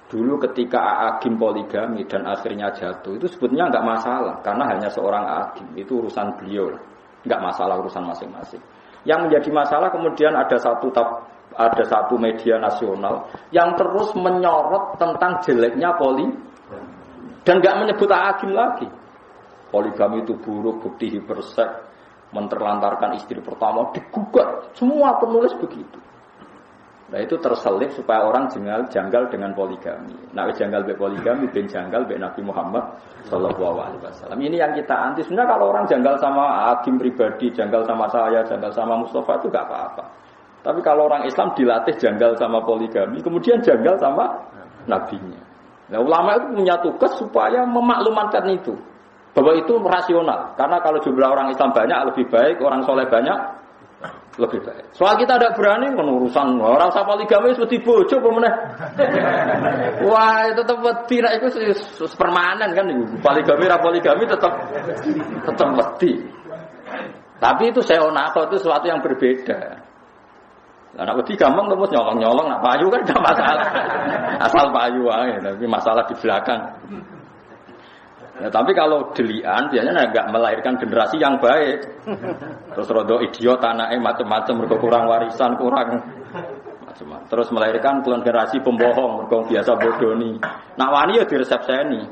Dulu ketika Agim poligami dan akhirnya jatuh, itu sebetulnya nggak masalah karena hanya seorang Agim, itu urusan beliau, nggak masalah urusan masing-masing. Yang menjadi masalah kemudian ada satu media nasional yang terus menyorot tentang jeleknya dan nggak menyebut Agim lagi. Poligami itu buruk, bukti hiperseks, menterlantarkan istri pertama, digugat, semua penulis begitu. Nah itu terselip supaya orang janggal dengan poligami. Nah janggal be poligami, ben janggal be Nabi Muhammad Sallallahu Alaihi Wasallam. Ini yang kita anti. Sebenarnya kalau orang janggal sama Agim pribadi, janggal sama saya, janggal sama Mustafa itu gak apa-apa. Tapi kalau orang Islam dilatih janggal sama poligami, kemudian janggal sama nabinya. Nah ulama itu punya tugas supaya memaklumatkan itu, bahwa itu rasional. Karena kalau jumlah orang Islam banyak lebih baik, orang soleh banyak lebih baik. Soal kita tidak berani menurusan orang sama poligami seperti bojo pemenang. Wah itu tetap tidak itu permanen kan. Poligami tetap mesti. Tapi itu seonako itu sesuatu yang berbeda. Anak wedi gampang terus nyolong nak payu kan tidak masalah. Asal payu aja. Tapi masalah di belakang. Ya, tapi kalau delian biasanya enggak melahirkan generasi yang baik. Terus rodo idiot anaknya macam-macam, mergo kurang warisan, kurang macam-macam. Terus melahirkan generasi pembohong, mergo biasa bodoni. Nak wani ya diresepseni.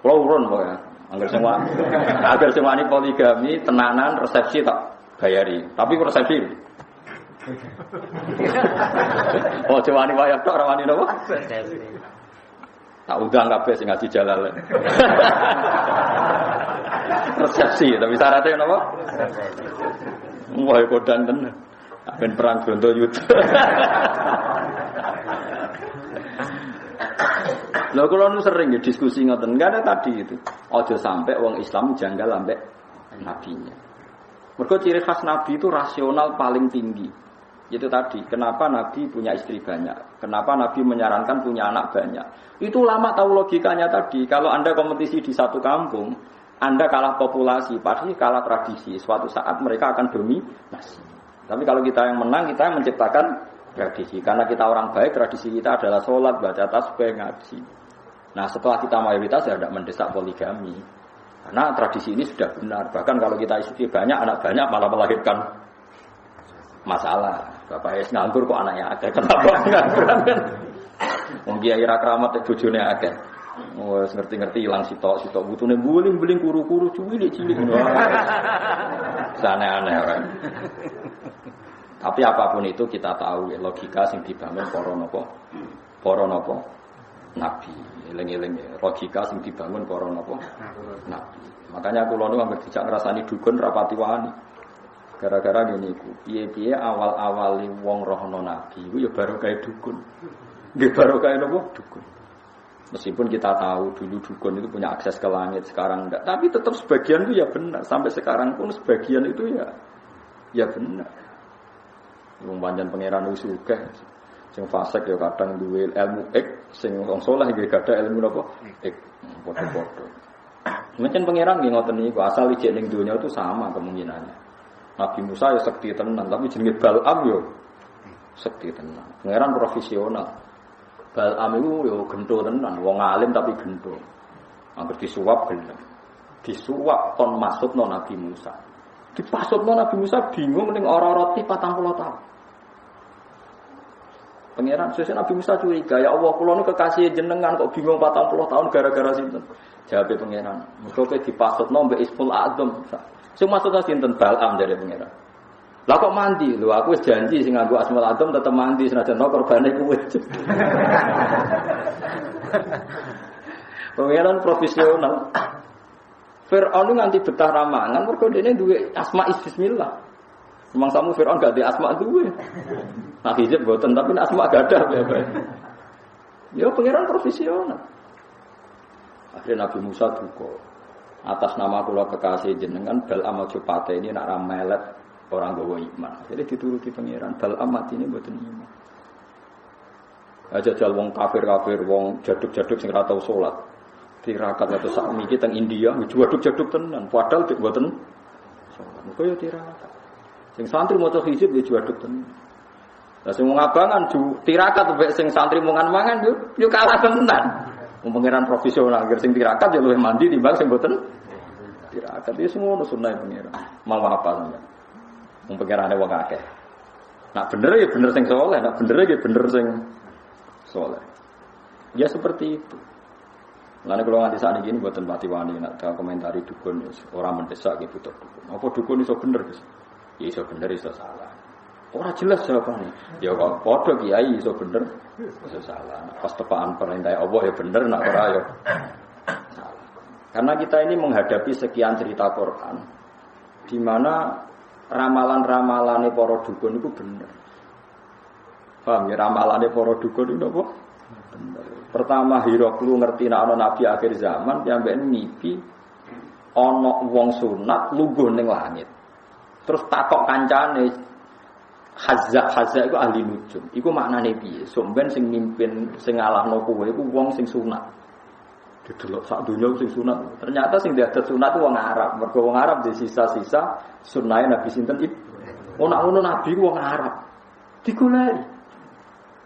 Kulo urun kok ya. Agar sing wani poligami tenanan resepsi tak bayari. Tapi ku resepsi. Oh, wani wayah tok ora wani napa? Tak undang kabeh sing ngaji jalal. Resepsi, tapi syaratnya napa? Wah, kodan tenan. Ben perang Brontoyuda. Lha kula nu sering ya diskusi ngoten. Enggak ada tadi itu. Aja sampai wong Islam janggal ambek nabinya. Mergo ciri khas nabi itu rasional paling tinggi. Itu tadi, kenapa Nabi punya istri banyak? Kenapa Nabi menyarankan punya anak banyak? Itu lama tahu logikanya tadi. Kalau Anda kompetisi di satu kampung, Anda kalah populasi, pasti kalah tradisi. Suatu saat mereka akan dominasi. Tapi kalau kita yang menang, kita yang menciptakan tradisi. Karena kita orang baik, tradisi kita adalah sholat, baca tasbih, ngaji. Nah setelah kita mayoritas, ya tidak mendesak poligami. Karena tradisi ini sudah benar. Bahkan kalau kita istri banyak, anak banyak, malah melahirkan masalah. Bapak es nganggur kok anaknya akeh. Kenapa nganggur kan? Wong kiai ra keramat bojone akeh. Wes ngerti-ngerti ilang sitok butune buling kuru-kuru cilik-cilik ngono. Aneh-aneh kan. Tapi apapun itu kita tahu ya, logika sing dibangun para napa? Nabi. Eling-eling ya, logika sing dibangun para napa? Nabi. Makanya kula nu anggere dijak ngrasani dukun rapati wani. Gara-gara gini iku, piye-piye awal-awali wong rohno nabi iku ya baru kaya dukun. Nggih baru kaya napa? Dukun. Meskipun kita tahu dulu dukun itu punya akses ke langit, sekarang enggak. Tapi tetap sebagian itu ya benar. Sampai sekarang pun sebagian itu ya benar. Wong pancen pangeran wis sugih. Sing fasik ya kadang duwe ilmu sing wong saleh nggih gadah ilmu napa? Padha-padha. Mungkin pangeran nggih ngoten niku, asal ijek ning donya itu sama kemungkinannya. Nabi Musa ya sekti tenan, tapi jenenge Bal'am yo sekti tenan. Pangeran profesional. Bal'am itu yo gento tenan, wong alim tapi gento. Angger disuap gelem. Disuap kon maksudno Nabi Musa. Dipasutno Nabi Musa bingung ning ora-ora 40 tahun. Pangeran sesuk Nabi Musa curiga, ya Allah kula niku kekasih jenengan kok bingung 40 tahun gara-gara sinten? Jawabe pangeran, mergo kowe dipasutno mbek Ismul A'dzam. Sing maksudnya sinten Bal'am dari pangeran. Lah kok mandi? Lho aku wis janji sing nganggo Asmaul Adzam tetep mandi senajan korbane kuwe. Pangeran profesional. Fir'aun nganti betah ramangan mergo dene duwe asma bismillah. Mangsamu Fir'aun gak duwe asma duwe. Nah hijab boten tapi asma gak ada bae. Ya pangeran profesional. Akhirnya Nabi Musa duka. Atas nama kula kekasih jenengan Bal'am aja pateni nek ra melet orang gawa iman. Jadi dituruti pangeran Bal'am matine mboten iman. Aja jal wong kafir-kafir, wong jaduk-jaduk sing ora tau salat. Tirakat atau sak niki teng India jaduk-jaduk tenan, padahal dik mboten salat. Kaya tirakat. Sing santri maca hizib ya jaduk tenan. Lah sing ngabangan tirakat mbek sing santri mangan-mangan yo kalah tenan. Pangeran profesional sing tirakat yo luwih mandi timbang sing mboten tirakat. Iki semua sunah pangeran. Mau apa sampeyan? Wong pangerane wong akeh. Nak bener ya bener sing saleh, nak bener ya bener sing saleh. Ya seperti itu. Lalu kalau nganti saat ini buatan pati wani, nak komentari dukun, orang mendesak gitu dukun. Apa dukun iso bener guys? Ya iso bener iso salah. Orang jelas jawabannya. Ya kalau podo kiai iso bener, iso salah. Pas tepaan perintah Allah ya bener, nak ora ya salah. Karena kita ini menghadapi sekian cerita Quran, di mana ramalan-ramalan para dukun itu bener. Paham ya ramalan para dukun itu apa? Bener. Pertama Hiroklu ngerti nek ana nabi akhir zaman piyambake mimpi ana wong sunat lungguh ning langit. Terus takok kancane Hazza iku ahli nujum. Iku maknane piye? Somben sing mimpin sing ngalahno kowe iku wong sing sunat. Didelok sak donya sing sunat. Ternyata sing diadat sunat wong Arab. Mergo wong Arab di sisa-sisa sunahe Nabi sinten iki. Ono nabi wong Arab.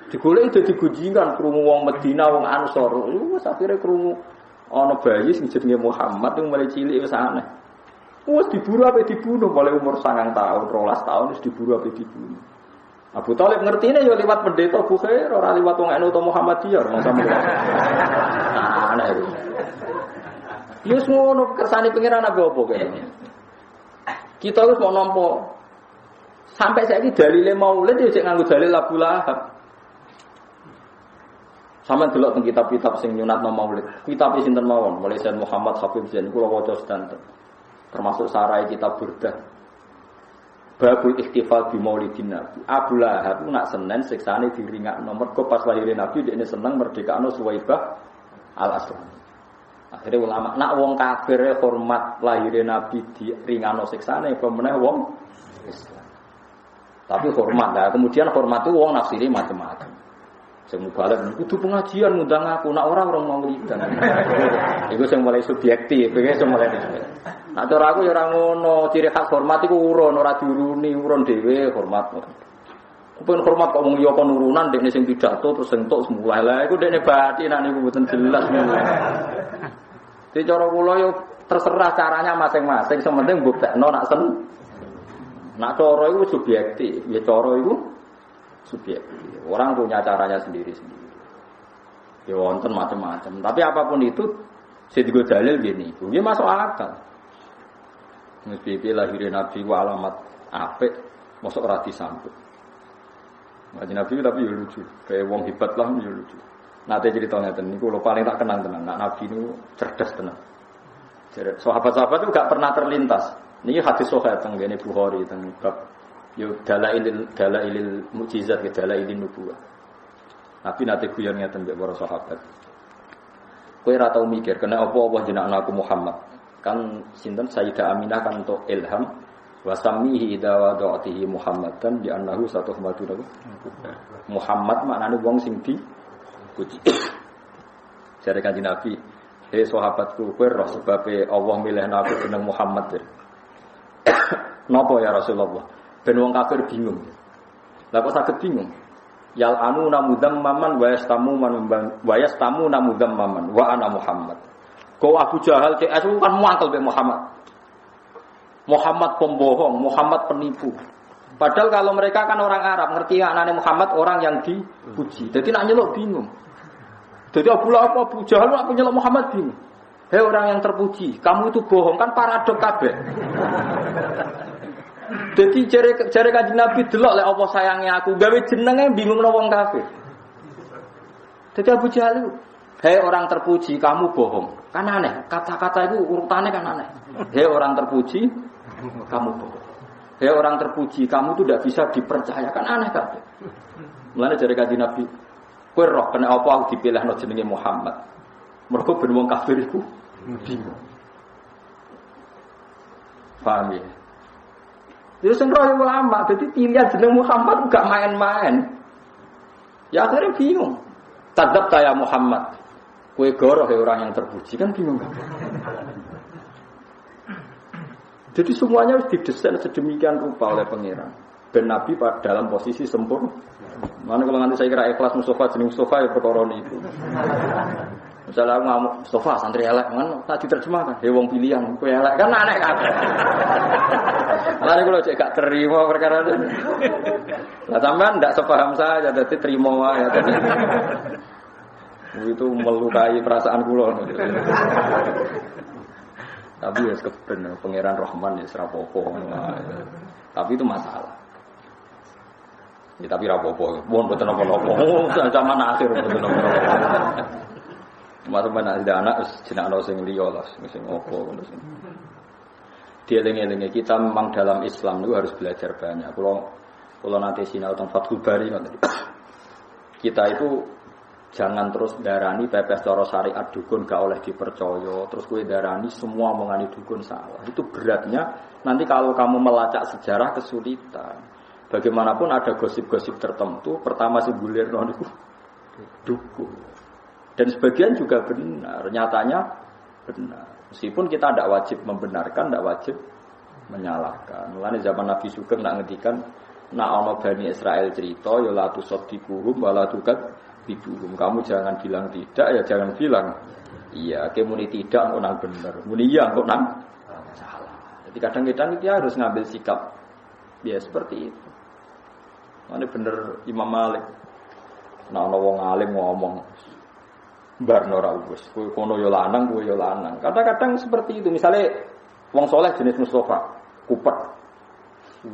Digoleki dadi gunjingan krungu wong Medina, wong Ansor. Wis akhire krungu ana bayi sing jenenge Muhammad sing mulai cilik wis aneh. Wis diburu ape dibunuh mulai umur 9 tahun, 12 tahun wis diburu ape dibunuh. Abu Thalib ngertine ya liwat pendeta Bukhair, ora liwat wong NU atau Muhammadiyah, mangsa mulai. Aneh iki. Yo ngono kersane pangeran apa kene. Kita wis mau nampa sampai saiki dalile maulid ya cek nganggo dalil Abu Lahab. Sampeyan delok teng kitab-kitab sing nyunatno maulid. Kitab sinten mawon, mulai Sayyid Muhammad Habib Zain kula waca sedanten. Termasuk sarai kitab Burdah. Babul Ikhtifal bi Maulidin Nabi. Abu Lahab nak Senin siksane diringakno mergo pas lahir Nabi dekne seneng merdekakno Suwaibah Al-Aslam. Akhire ulama nak wong kafir hormat lahir Nabi diringakno siksane apa meneh wong Islam. Tapi hormat lah, kemudian hormat itu wong nafsiri macam-macam. Sing mubalek kudu pengajian ngundang aku, nak orang mau wiridan. Iku sing mulai subjektif, iki sing mulai. Nak cara aku ya ora ngono, ciri khas hormat iku urun, ora diuruni, urun dhewe hormat. Kupen hormat kok wong liya kon urunan dekne sing pidato terus entuk semula. Lah iku dekne batin nek niku mboten jelas niku. Dadi cara kula yo terserah caranya masing-masing, sing penting mbuktekno nak sen. Nak cara iku subjektif, ya cara iku subjektif. Orang punya caranya sendiri-sendiri. Ya wonten macam-macam. Tapi apapun itu, saya juga dalil gini. Ini masuk akal. Nabi lahirin Nabi wa alamat apik, masuk rati sambut. Nabi tapi ya lucu. Kayak wong hebat lah ya lucu. Nanti ceritanya ini, kalau paling tak kenang tenang. Nabi ini cerdas tenang. Sahabat-sahabat itu gak pernah terlintas. Ini hadis sahih teng ngene Bukhari teng bab yo dalailil mukjizat ke dalailin nubuwah. Nabi nate guyon ngeten mbek para sahabat. Kowe ora tau mikir kena apa jenengan aku Muhammad. Kan sinten Sayyidah Aminah kan untuk ilham wa samihi idza wada'tihi Muhammadan di annahu satuhmadu Muhammad maknane wong sing dipuji. Jare Kanjeng Nabi, sahabatku kowe roh sebabe Allah milihna aku jeneng Muhammad. Napa ya Rasulullah? Ben wong kafir bingung. Lah kok saged bingung? Yal anu namudamman wa yastamu namudamman wa ana Muhammad. Kau Abu Jahal CS kan muangkel be Muhammad. Muhammad pembohong, Muhammad penipu. Padahal kalau mereka kan orang Arab, ngerti anane Muhammad orang yang dipuji. Jadi nak nyeluk bingung. Jadi Abu Jahal nak nyeluk Muhammad bingung. Hei orang yang terpuji, kamu itu bohong kan paradok kabeh. Jadi jare Kanjeng Nabi delok lek apa sayange aku, gawe jenenge bingungno wong kafir. Jadi Abu Jahal, hei orang terpuji, kamu bohong. Kan aneh, kata-kata itu urutannya kan aneh. Hei orang terpuji, kamu bohong. Hei orang terpuji, kamu itu tidak bisa dipercaya, kan aneh kan? Mulane jare Kanjeng Nabi, kowe roh kena apa aku dipilihno jenenge Muhammad. Mergo ben wong kafir iku bingung. Paham ya? Jadi sendiri ulama, jadi pilihan jeneng Muhammad gak main-main. Ya akhirnya bingung. Tadab saya Muhammad, kue goroh ya orang yang terpuji kan bingung kan? Jadi semuanya harus didesain sedemikian rupa oleh pangeran. Ben Nabi dalam posisi sempurna. Mana kalau nanti saya kira ikhlas Mustafa jenis Mustafa ya perkara niku. Misalnya aku ngamuk Mustafa santri elek kan tak diterjemahkan. Ya wong pilihan kowe elek kan aneh kabeh. Lalu kalau cek gak terima perkara itu. Lah sampean ndak sepaham saja dadi terima wae ya tadi. Itu melukai perasaan kula. Tapi ya keben pangeran Rahman ya serapopo. Tapi itu masalah. Ya tapi rapopo. Mohon boten apa-apa. Zaman akhir boten apa-apa. Teman-teman ada anak jeneng ana sing liya lah sing opo ngono sing. Dieling-elinge kita memang dalam Islam itu harus belajar banyak. Kalau nanti sinau tentang Fathul Bari kita itu jangan terus darani pepes cara syariat dukun gak oleh dipercaya. Terus kue darani semua mengani dukun salah. Itu beratnya nanti kalau kamu melacak sejarah kesulitan. Bagaimanapun ada gosip-gosip tertentu. Pertama si bulir itu dukun. Dan sebagian juga benar. Nyatanya benar. Meskipun kita tidak wajib membenarkan, tidak wajib menyalahkan. Mulane zaman Nabi Sugeng nak ngendikan nak ana Bani Israel cerita ya la tusaddiquhum wa la tukadzibuhum. Kamu jangan bilang tidak ya jangan bilang iya. Muni tidak kok nang bener. Muni iya kok nang salah. Jadi kadang-kadang kita harus ngambil sikap ya seperti itu. Mana bener Imam Malik. Nak ana wong alim ngomong barno ra wis kowe kono yo lanang kowe yo lanang. Kadang-kadang seperti itu. Misalnya wong soleh jenis Mustafa, kupet.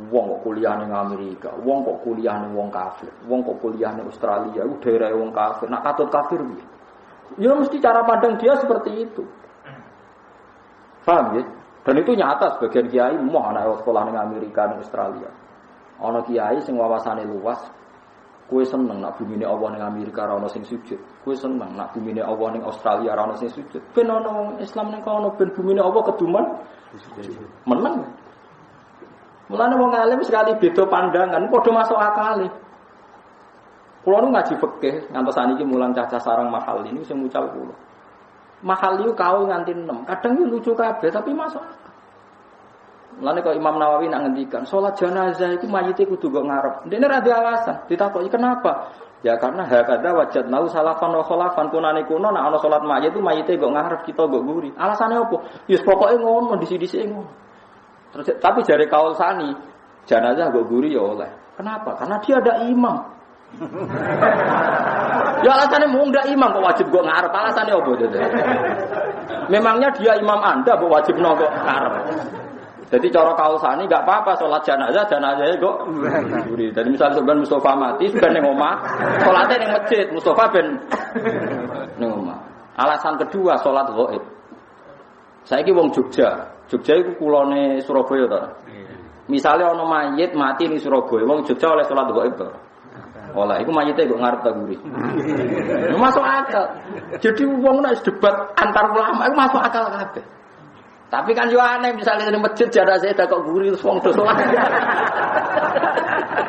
Wong kok kuliah ning Amerika, wong kok kuliah ning wong kafir, wong kok kuliah ning Australia, iku daerah wong kafir. Nak katut kafir piye? Ya mesti cara pandang dia seperti itu. Paham ya? Dan itu nyata sebagian kiai mau anak sekolah ning Amerika ning Australia. Ana kiai sing wawasane luas. Kowe seneng nak bumine Allah ning Amerika ora ono sing sujud. Kowe seneng nak bumine Allah ning Australia ora ono sing sujud. Ben ono wong Islam ning kono ben bumine Allah keduman meneng. Mulane wong alim sekali beda pandangan, padha masuk akal. Kulo nu ngaji fikih ngantos saniki mulang cacah sarang mahal ini sing mucal kulo. Mahal itu kau nganti 6. Kadang itu lucu kabeh tapi masuk akal. Mulane kok Imam Nawawi nak ngendikan salat jenazah itu mayite kudu kok ngarep. Dene ra ada alasan. Ditakoki kenapa? Ya karena hakada wajadnau salafan wa khalafan kunane kuno nak ana salat mayit itu mayite kok ngarep kita kok guri. Alasane opo? Ya pokoke ngono disi-disi ngono. Terus tapi jare kaul sani jenazah kok guri ya oleh. Kenapa? Karena dia ada imam. Ya alasannya mau ndak imam kok wajib kok ngarep. Alasannya opo itu? Memangnya dia imam Anda kok wajib kok ngarep. Jadi cara kausani enggak apa-apa salat jenazah kok guri. Jadi misalnya sebenarnya Mustafa mati ben ning omah, salate ning masjid, Mustafa ben ning omah. Alasan kedua salat ghaib. Saiki wong Jogja iku kulone Surabaya to. Misalnya ana mayit mati ning Surabaya, wong Jogja oleh salat ghaib to. Olah iku mayite kok ngarep ta guri. Masuk akal. Jadi wong nek debat antar ulama iku masuk akal kabeh. Tapi kan yo aneh misalnya di masjid jenazah dak kok guri terus wong terus salat.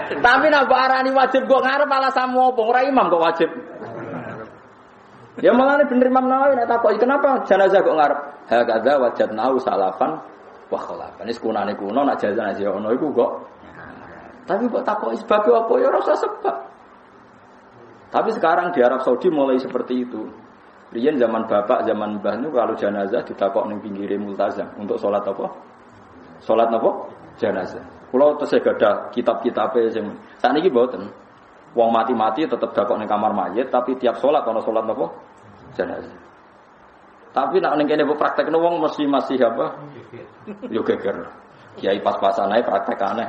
Tapi nek arani wajib kok ngarep alasanmu opo? Ora imam kok wajib. Ya malah bener Imam Nawawi nek takoki kenapa jenazah kok ngarep? Hakadza wajadnahu salafan wa khalafan. Wis kunane kuno nek jenazah ono iku kok. Tapi kok takoki sebab apa ya ora usah sebab. Tapi sekarang di Arab Saudi mulai seperti itu. Riyen zaman bapak, zaman mbah niku kalau jenazah ditakok ning pinggire multazam untuk salat apa? Salat apa? Jenazah. Kula tesih gadah kitab-kitabe sing sakniki mboten. Wong mati-mati tetep dakok ning kamar mayit tapi tiap salat ana salat apa? Jenazah. Tapi nek ning kene praktekno wong mesti masih apa? Yo geger. Kiai pas-pasan ae praktek aneh.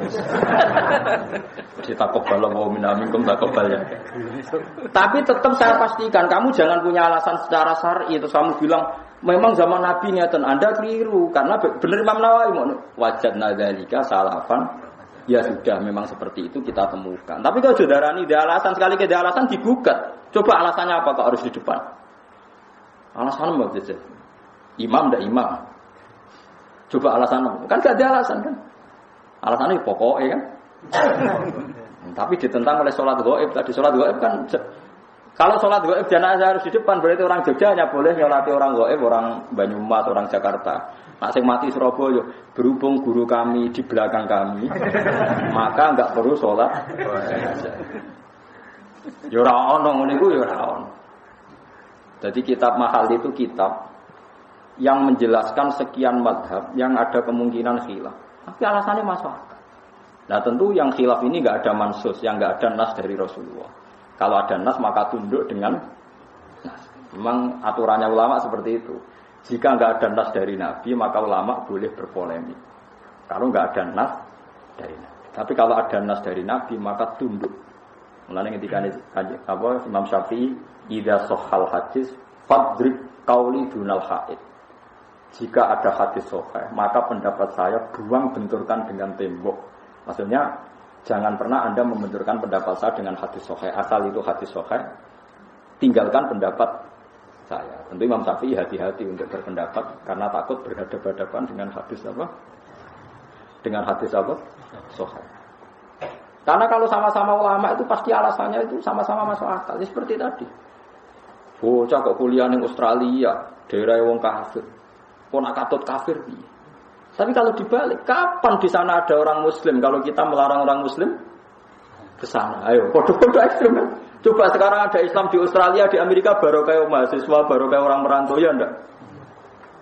Ditakobal wa minamikum takobal ya. Tapi tetap saya pastikan kamu jangan punya alasan secara syar'i terus kamu bilang memang zaman Nabi ngeten Anda keliru karena bener Imam Nawawi wajadna dzalika salafan ya sudah memang seperti itu kita temukan. Tapi kalau saudarani ada alasan sekali ke ada alasan digugat. Coba alasannya apa kok harus di depan? Alasannya apa saja? Imam ndak imam. Coba alasan kan gak ada alasan kan? Alasannya pokoknya kan. Tapi ditentang oleh sholat gaib tadi sholat gaib kan. Kalau sholat gaib jenazah harus di depan berarti orang Jogja hanya boleh nyolati orang gaib, orang Banyumas, orang Jakarta. Nak sing mati Surabaya berhubung guru kami di belakang kami, maka enggak perlu sholat jenazah. Ya ora ono ngene iku ya ora ono. Jadi kitab mahal itu kitab yang menjelaskan sekian madhab yang ada kemungkinan khilaf. Tapi alasannya masuk akal. Nah tentu yang khilaf ini enggak ada mansus, yang enggak ada nas dari Rasulullah. Kalau ada nas maka tunduk dengan nas. Memang aturannya ulama seperti itu. Jika enggak ada nas dari Nabi maka ulama boleh berpolemik. Kalau enggak ada nas dari Nabi. Tapi kalau ada nas dari Nabi maka tunduk. Mulane ketika Imam Syafi'i idza sahhal hadis fadrib qauli dunal haid. Jika ada hadis sahih, maka pendapat saya buang benturkan dengan tembok. Maksudnya jangan pernah Anda membenturkan pendapat saya dengan hadis sahih. Asal itu hadis sahih, tinggalkan pendapat saya. Tentu Imam Syafi'i hati-hati untuk berpendapat karena takut berhadapan-hadapan dengan hadis apa? Dengan hadis apa? Sahih. Karena kalau sama-sama ulama itu pasti alasannya itu sama-sama masuk akal. Seperti tadi. Bocah kok kuliah di Australia, daerah wong kafir. Kok nak katut kafir piye? Tapi kalau dibalik, kapan di sana ada orang muslim kalau kita melarang orang muslim ke sana? Ayo, podo-podo ekstrem kan? Coba sekarang ada Islam di Australia, di Amerika baru kayak mahasiswa, baru kayak orang merantau ya ndak?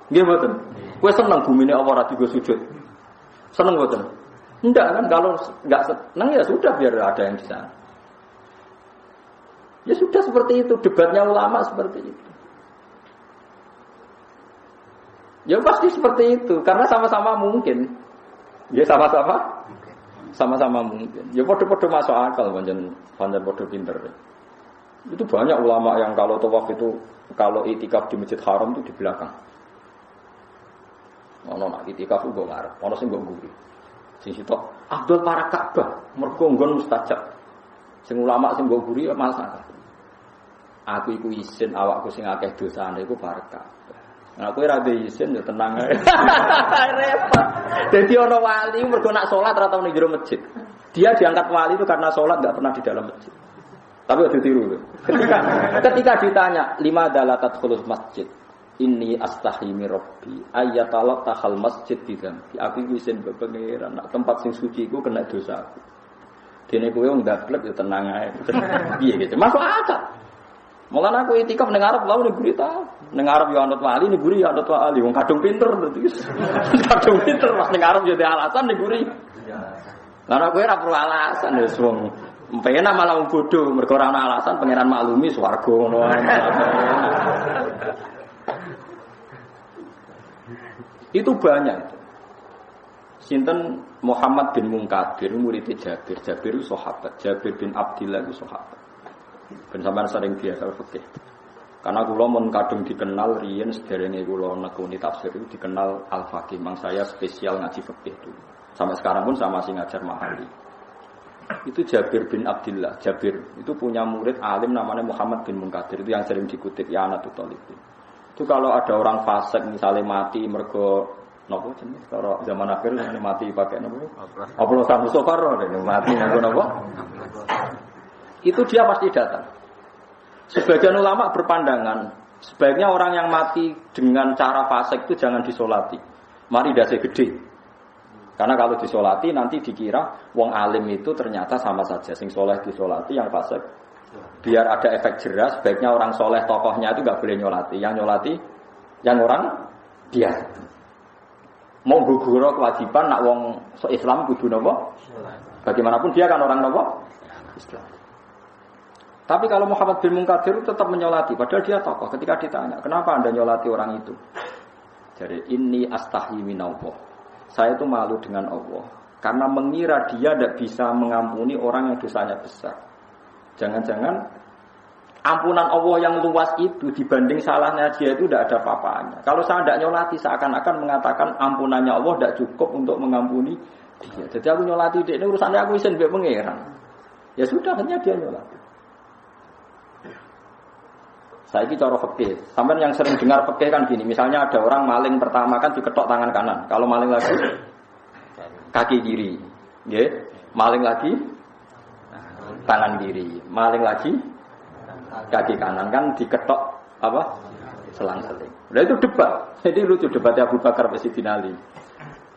Nggih mboten. Kowe seneng bumine apa ora digo sujud? Seneng mboten? Enggak kan, kalau enggak seneng ya sudah biar ada yang di sana. Ya sudah seperti itu, debatnya ulama seperti itu. Ya pasti seperti itu, karena sama-sama mungkin. Ya sama-sama mungkin. Ya podo-podo masuk akal, panjang podo pinter. Itu banyak ulama yang kalau tawaf itu, kalau itikaf di Masjid Haram itu di belakang. Ono nak itikaf ugo ngarep, ono sing mbok nguri. Sing sitok Abdul para Ka'bah, mergo nggon mustajab. Sing ulama sing mbok nguri ya masalah. Aku iku izin awakku sing akeh dosane iku para Ka'bah. Nah, kowe ra izin ya tenang ae. Repot. Dadi ana wali mergo nak salat ora tau ning jero masjid. Dia diangkat wali itu karena salat enggak pernah di dalam masjid. Tapi udah ditiru. Ketika ditanya, "Lima dalatat khulus masjid?" Inni astahi min rabbi ayatalat tahal masjid bidam. Aku iku izin mbek pangeran nak tempat sing suci iku kena dosa aku. Dene kowe wong ndablek ya tenang ae. Piye gitu. Masuk akal. Mulane aku itikaf ning arep lha ning gurita. Ning arep yo anut wali, ning guri yo anut wali. Wong kadung pinter dadi. Kadung pinter pas ning arep yo alasan ning guri. Lah kowe ora perlu alasan wis wong empena malah wong bodho mergo ora ana alasan pangeran maklumi swarga ngono ae. Itu banyak. Sinten Muhammad bin Munkadir murid Jabir. Jabir itu sahabat. Jabir bin Abdillah itu sahabat. Ben sampean sering biasa fikih. Karena kula mun kadung dikenal riyen sederenge kula nekuni tafsir itu dikenal al-faqih. Mang saya spesial ngaji fikih dulu. Sampai sekarang pun saya masih ngajar mahali. Itu Jabir bin Abdillah. Jabir itu punya murid alim namanya Muhammad bin Munkadir. Itu yang sering dikutip ya anak Talibin. Itu kalau ada orang fasik misalnya mati mergo napa jenenge kalau zaman akhir ini mati pakai napa? Oplosan sokar mati nganggo napa? Itu dia pasti datang. Sebagian ulama berpandangan sebaiknya orang yang mati dengan cara fasik itu jangan disolati. Mari dasi gede. Karena kalau disolati nanti dikira wong alim itu ternyata sama saja. Sing soleh disolati, yang fasik biar ada efek jelas, sebaiknya orang soleh tokohnya itu nggak boleh nyolati. Yang nyolati, yang orang dia. Mau gugur kewajiban, nak wong Islam kudu nopo. Bagaimanapun dia kan orang nopo Islam. Tapi kalau Muhammad bin Munkadir tetap menyolati, padahal dia tokoh. Ketika ditanya, kenapa anda nyolati orang itu? Jadi ini astahi minallah. Saya itu malu dengan Allah karena mengira dia tidak bisa mengampuni orang yang dosanya besar. Jangan-jangan ampunan Allah yang luas itu dibanding salahnya dia itu tidak ada apa-apanya. Kalau saya tidak nyolati seakan-akan mengatakan ampunannya Allah tidak cukup untuk mengampuni dia. Jadi aku nyolati dia, ini urusannya aku izin biar pangeran. Ya sudah, hanya dia nyolati. Saya ini cara fikih. Sampai yang sering dengar fikih kan gini, misalnya ada orang maling pertama kan diketok tangan kanan. Kalau maling lagi kaki kiri. Nggih. Maling lagi tangan kiri, maling lagi kaki kanan kan diketok apa? Selang-seling. Nah itu debat. Jadi lucu debatnya Abu Bakar versi Ali.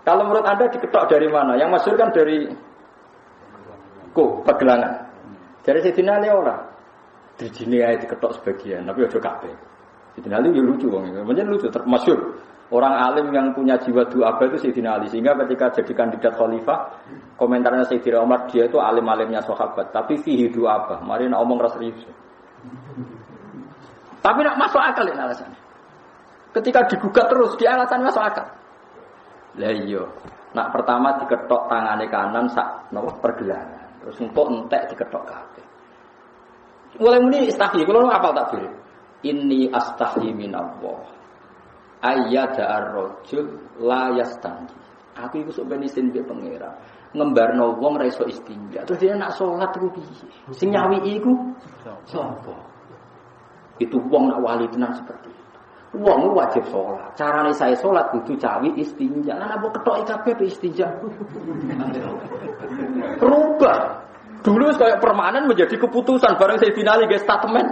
Kalau menurut Anda diketok dari mana? Yang masyhur kan dari pegelangan. Dari Sayyidina Ali orang. Drijine ae diketok sebagian, tapi aja kabeh. Sayyidina Ali lucu wong iki. Menjen lucu termasyhur. Orang alim yang punya jiwa du'aba itu Sayyidina Ali. Sehingga ketika jadi kandidat khalifah, komentarnya Sayyidina Umar, dia itu alim-alimnya sahabat, tapi fihi du'aba. Mari nak omong ras serius. Tapi nak masuk akal ini alasannya. Ketika digugat terus, di alasan masuk akal. Lah iya, nak pertama diketok tangane kanan sak napa pergelangan. Terus engko entek diketok kabeh. Mulai muni istahyi, kalau apal takbir. Inni astahyi minallah. Ayyada ar-rajul la yastanji. Aku iku sok ben isin mbek pangeran. Ngembarno wong ra iso istinja. Terus dia nak salat iku piye? Sing nyawiki iku sapa? Itu wong nak wali tenan seperti itu. Wong wajib salat. Carane saya salat kudu cawi istinja. Lan apa ketoki kabeh istinja. Rubah. Dulu kayak permanen menjadi keputusan bareng saya finali guys statement.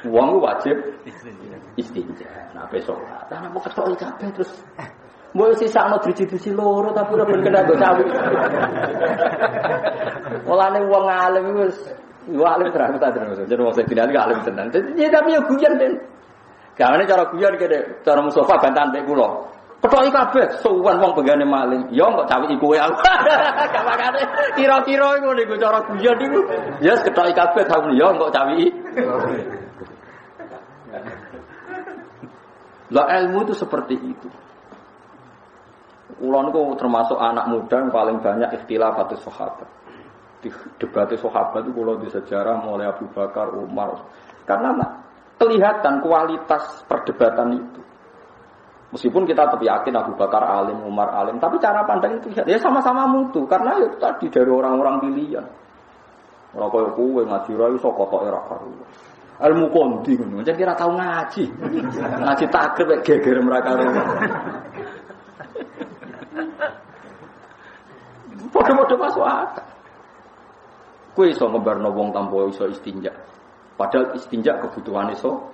Uang wajib istinja. Nah besok, karena mau ketok kabeh terus. Mau sisa no driji-driji loro tapi ora ben kena go cawi. Mulane wong alim wis alim terang terus. Jadi wong saya finali alim tenan. Ya tapi yo guyon den. Gawene cara guyon kene cara Mustafa bantahan mek kula. Ketoki kabeh suwan wong benggane maling. Ya kok cawiki kowe aku. Gak makane kira-kira iku niku cara guyon niku. Ya ketoki kabeh tahu ya kok cawiki. Lah ilmu itu seperti itu. Kula niku termasuk anak muda yang paling banyak ikhtilafatus sahabat. Di debat sahabat itu kula di sejarah mulai Abu Bakar, Umar. Karena kelihatan kualitas perdebatan itu. Meskipun kita tetap yakin Abu Bakar alim, Umar alim, tapi cara pandang itu ya sama-sama mutu karena itu tadi dari orang-orang pilihan. Ora koyo kowe ngaji ra iso kotoke ra karo. Ilmu kondi ngono, jan kira tau ngaji. Ngaji takrib mek geger mereka. Padha-padha masuk akal. Kowe iso ngembarno wong tanpa iso istinja. Padahal istinja kebutuhan iso.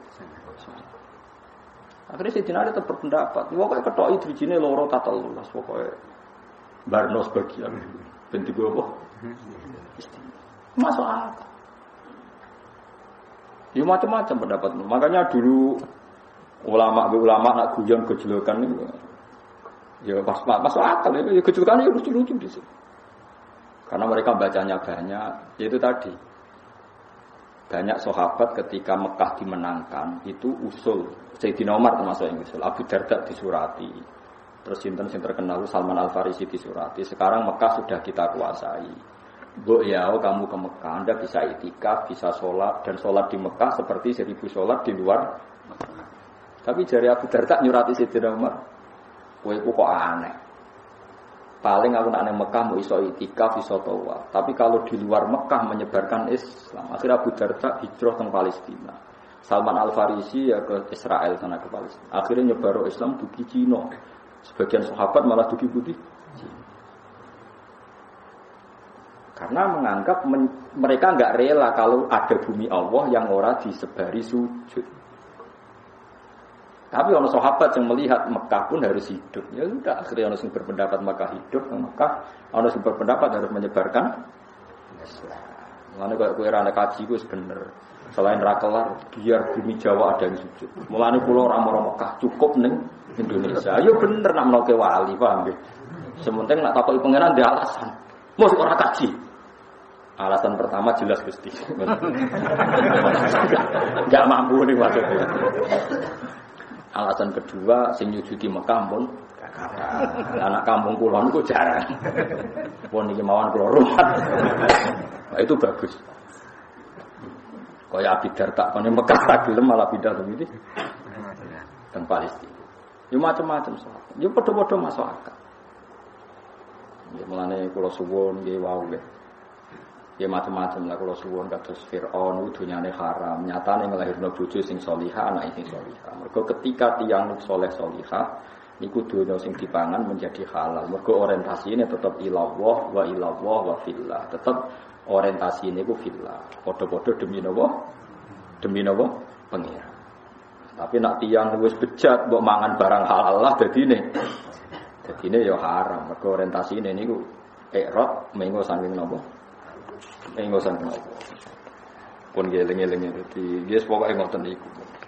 Akhirnya Sayyidina Ali tetap berpendapat, pokoknya ketoki drijine loro ta telulas pokoknya barno sebagian ben digo apa? Masuk akal. Ya macam-macam pendapat. Makanya dulu ulama nak guyon gejolokan itu ya pas masuk akal ya gejolokan ya lucu-lucu di sini. Karena mereka bacanya banyak, yaitu tadi. Banyak sahabat ketika Mekah dimenangkan itu usul Sayyidina Umar termasuk yang usul Abu Darda disurati, terus sinten sing terkenal Salman Al Farisi disurati. Sekarang Mekah sudah kita kuasai. Mbok ya kamu ke Mekah, Anda bisa itikaf, bisa sholat dan sholat di Mekah seperti 1000 sholat di luar Mekah. Tapi jari Abu Darda nyurati Sayyidina Umar, kowe kok aneh. Paling aku nak nang Mekah mau iso itikaf, iso tawaf. Tapi kalau di luar Mekah menyebarkan Islam, akhirnya Abu Darda hijrah ke Palestina. Salman Al Farisi ya ke Israel sana ke Palestina. Akhirnya nyebar Islam dugi Cina. Sebagian sahabat malah dugi putih. Karena menganggap mereka enggak rela kalau ada bumi Allah yang ora disebari sujud. Tapi orang sahabat yang melihat Mekah pun harus hidup. Ya sudah, akhirnya orang yang berpendapat Mekah hidup, Mekah orang yang berpendapat harus menyebarkan Islam. Mulane kaya kowe ra kaji ku bener. Selain rakelar, biar bumi Jawa ada yang sujud. Mulane kula ora mara Mekah, cukup ning Indonesia. Ayo bener nak menoke wali, paham nggih. Sementing nak takoki pangeran dia alasan. Mosok ora kaji. Alasan pertama jelas Gusti. Enggak mampu nih maksudnya. Alasan kedua, sing nyujudi Mekah pun anak kampung kula niku jarang. Pun iki mawon kula rumah. Nah, itu bagus. Kaya Abi Darda kon Mekah tak gelem malah pindah begini. Teng Palestina. Ya macam-macam soal. Ya padha-padha masuk akal. Ya mulane kula suwun nggih wau nggih. Ya macam-macam lah kalau suwon kados Firaun dunyane haram, nyatane nglahirno bojo sing salihah, anak sing salihah. Mergo ketika tiyang saleh salihah niku donya sing dipangan menjadi halal. Mergo orientasine tetep ilallah wa fillah. Tetep orientasine ku fillah. Padha-padha demi napa? Demi napa? Pengira. Tapi nak tiyang wis bejat mbok mangan barang halal lah dadine. Dadine ya haram. Mergo orientasine niku ikrot mengo saking napa? ngosan kenapa. Pun geleng-geleng dadi, yes pokoke ngoten iku.